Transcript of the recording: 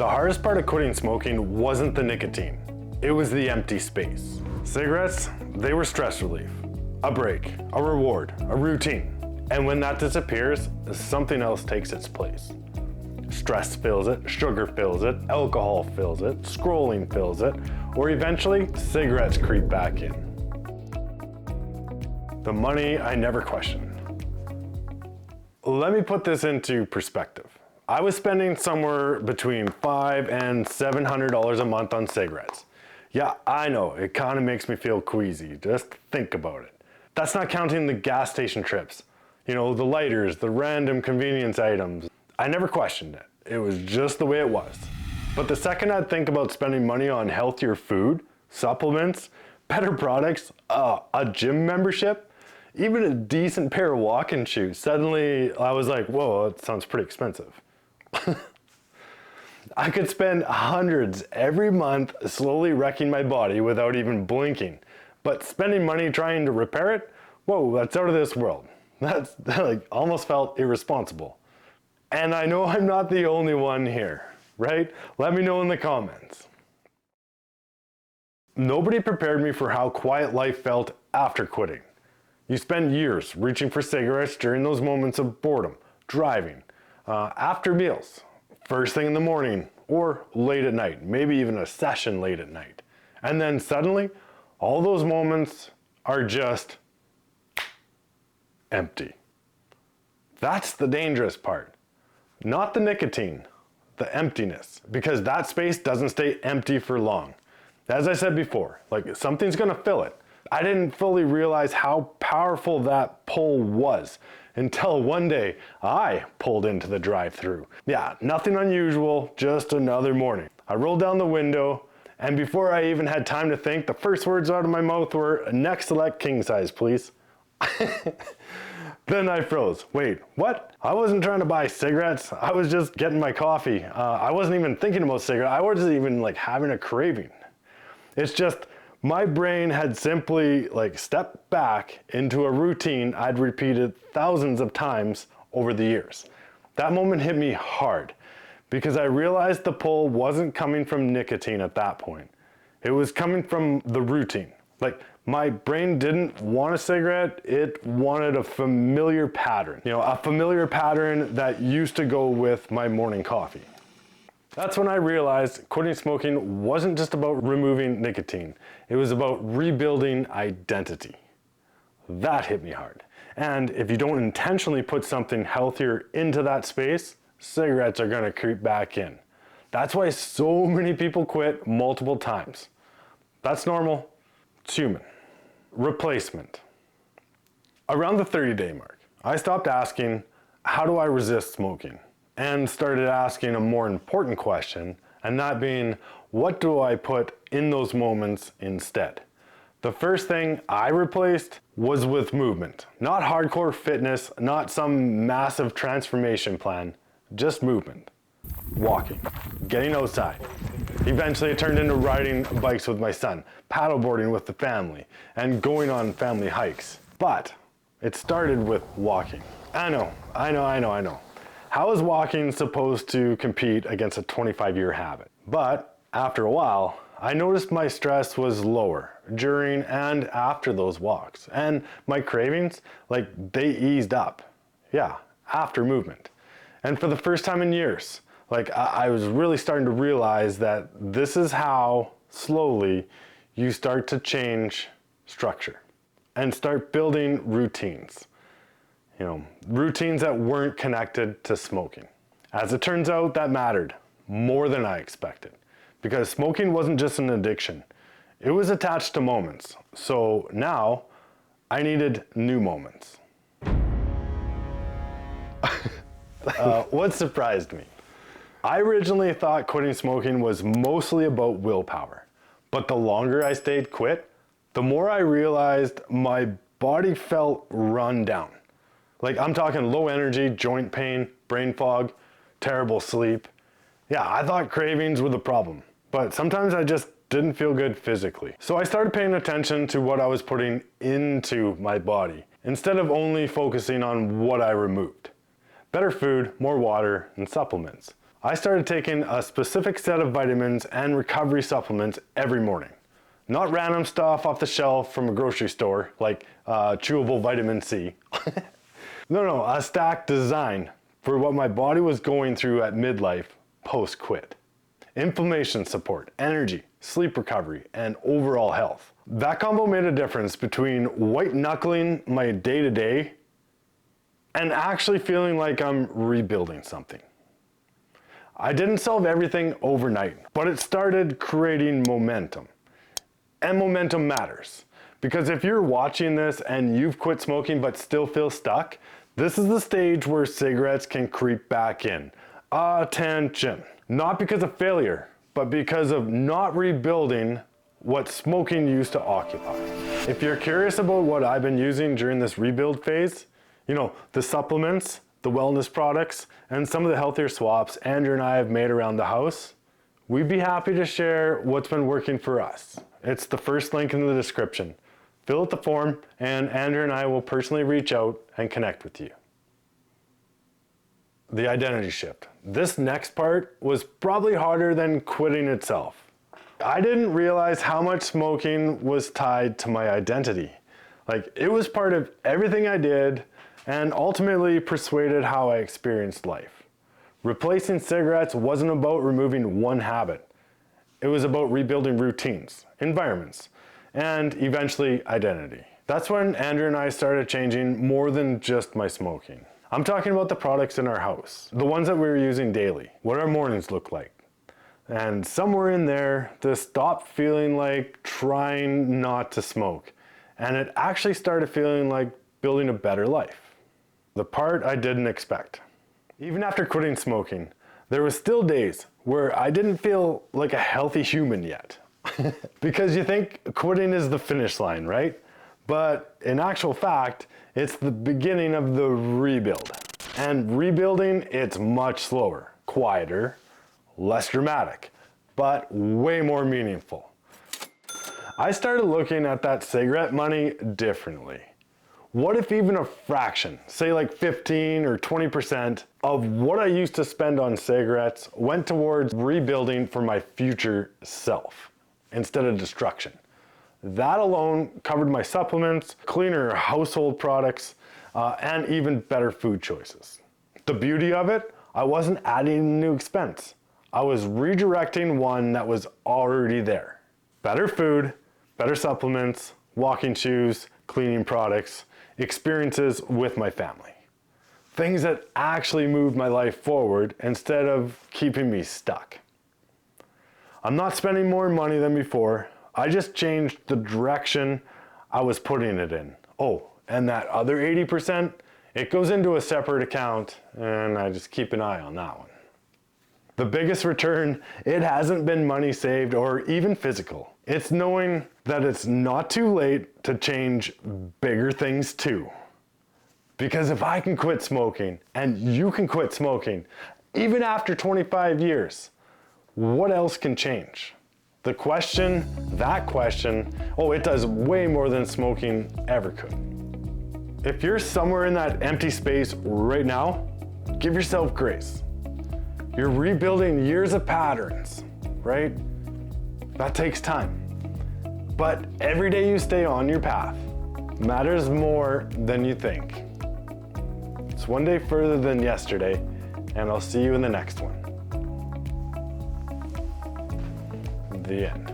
The hardest part of quitting smoking wasn't the nicotine. It was the empty space. Cigarettes, they were stress relief, a break, a reward, a routine. And when that disappears, something else takes its place. Stress fills it, sugar fills it, alcohol fills it, scrolling fills it, or eventually cigarettes creep back in. The money I never questioned. Let me put this into perspective. I was spending somewhere between $500 and $700 a month on cigarettes. Yeah, I know, it kind of makes me feel queasy. Just think about it. That's not counting the gas station trips. You know, the lighters, the random convenience items. I never questioned it. It was just the way it was. But the second I'd think about spending money on healthier food, supplements, better products, a gym membership, even a decent pair of walking shoes, suddenly I was like, whoa, that sounds pretty expensive. I could spend hundreds every month slowly wrecking my body without even blinking. But spending money trying to repair it, whoa, that's out of this world. That's like almost felt irresponsible. And I know I'm not the only one here, right? Let me know in the comments. Nobody prepared me for how quiet life felt after quitting. You spend years reaching for cigarettes during those moments of boredom, driving, after meals, first thing in the morning, or late at night, maybe even a session late at night. And then suddenly, all those moments are just empty. That's the dangerous part. Not the nicotine, the emptiness, because that space doesn't stay empty for long. As I said before, like something's gonna fill it. I didn't fully realize how powerful that pull was until one day I pulled into the drive-thru. Yeah, nothing unusual, just another morning. I rolled down the window, and before I even had time to think, the first words out of my mouth were, "Next select king size, please." Then I froze. Wait, what? I wasn't trying to buy cigarettes. I was just getting my coffee. I wasn't even thinking about cigarettes. I wasn't even like having a craving. It's just my brain had simply like stepped back into a routine I'd repeated thousands of times over the years. That moment hit me hard because I realized the pull wasn't coming from nicotine at that point. It was coming from the routine. Like my brain didn't want a cigarette, it wanted a familiar pattern. You know, a familiar pattern that used to go with my morning coffee. That's when I realized quitting smoking wasn't just about removing nicotine. It was about rebuilding identity. That hit me hard. And if you don't intentionally put something healthier into that space, cigarettes are gonna creep back in. That's why so many people quit multiple times. That's normal, it's human. Replacement. Around the 30-day mark, I stopped asking, how do I resist smoking? And started asking a more important question, and that being, what do I put in those moments instead? The first thing I replaced was with movement. Not hardcore fitness, not some massive transformation plan, just movement. Walking, getting outside. Eventually it turned into riding bikes with my son, paddleboarding with the family, and going on family hikes. But it started with walking. I know. How is walking supposed to compete against a 25-year habit? But after a while, I noticed my stress was lower during and after those walks. And my cravings, like they eased up. Yeah, after movement. And for the first time in years, like I was really starting to realize that this is how slowly you start to change structure and start building routines. You know, routines that weren't connected to smoking. As it turns out, that mattered more than I expected because smoking wasn't just an addiction. It was attached to moments. So now I needed new moments. What surprised me? I originally thought quitting smoking was mostly about willpower, but the longer I stayed quit, the more I realized my body felt run down. Like I'm talking low energy, joint pain, brain fog, terrible sleep. Yeah, I thought cravings were the problem, but sometimes I just didn't feel good physically. So I started paying attention to what I was putting into my body instead of only focusing on what I removed. Better food, more water, and supplements. I started taking a specific set of vitamins and recovery supplements every morning. Not random stuff off the shelf from a grocery store, like chewable vitamin C. No, a stack designed for what my body was going through at midlife post-quit. Inflammation support, energy, sleep recovery, and overall health. That combo made a difference between white knuckling my day-to-day and actually feeling like I'm rebuilding something. I didn't solve everything overnight, but it started creating momentum. And momentum matters, because if you're watching this and you've quit smoking but still feel stuck, this is the stage where cigarettes can creep back in. Attention. Not because of failure, but because of not rebuilding what smoking used to occupy. If you're curious about what I've been using during this rebuild phase, the supplements, the wellness products, and some of the healthier swaps Andrew and I have made around the house, we'd be happy to share what's been working for us. It's the first link in the description. Fill out the form, and Andrew and I will personally reach out and connect with you. The identity shift. This next part was probably harder than quitting itself. I didn't realize how much smoking was tied to my identity. It was part of everything I did and ultimately persuaded how I experienced life. Replacing cigarettes wasn't about removing one habit. It was about rebuilding routines, environments, and eventually identity. That's when Andrew and I started changing more than just my smoking. I'm talking about the products in our house, the ones that we were using daily, what our mornings look like. And somewhere in there, this stopped feeling like trying not to smoke. And it actually started feeling like building a better life. The part I didn't expect. Even after quitting smoking, there was still days where I didn't feel like a healthy human yet. Because you think quitting is the finish line, right? But in actual fact, it's the beginning of the rebuild. And rebuilding, it's much slower, quieter, less dramatic, but way more meaningful. I started looking at that cigarette money differently. What if even a fraction, say like 15 or 20% of what I used to spend on cigarettes went towards rebuilding for my future self instead of destruction? That alone covered my supplements, cleaner household products, and even better food choices. The beauty of it, I wasn't adding a new expense. I was redirecting one that was already there. Better food, better supplements, walking shoes, cleaning products, experiences with my family. Things that actually moved my life forward instead of keeping me stuck. I'm not spending more money than before. I just changed the direction I was putting it in. Oh, and that other 80%, it goes into a separate account, and I just keep an eye on that one. The biggest return, it hasn't been money saved or even physical. It's knowing that it's not too late to change bigger things too. Because if I can quit smoking, and you can quit smoking, even after 25 years, what else can change? That question, it does way more than smoking ever could. If you're somewhere in that empty space right now, give yourself grace. You're rebuilding years of patterns, right? That takes time. But every day you stay on your path matters more than you think. It's one day further than yesterday, and I'll see you in the next one. The end.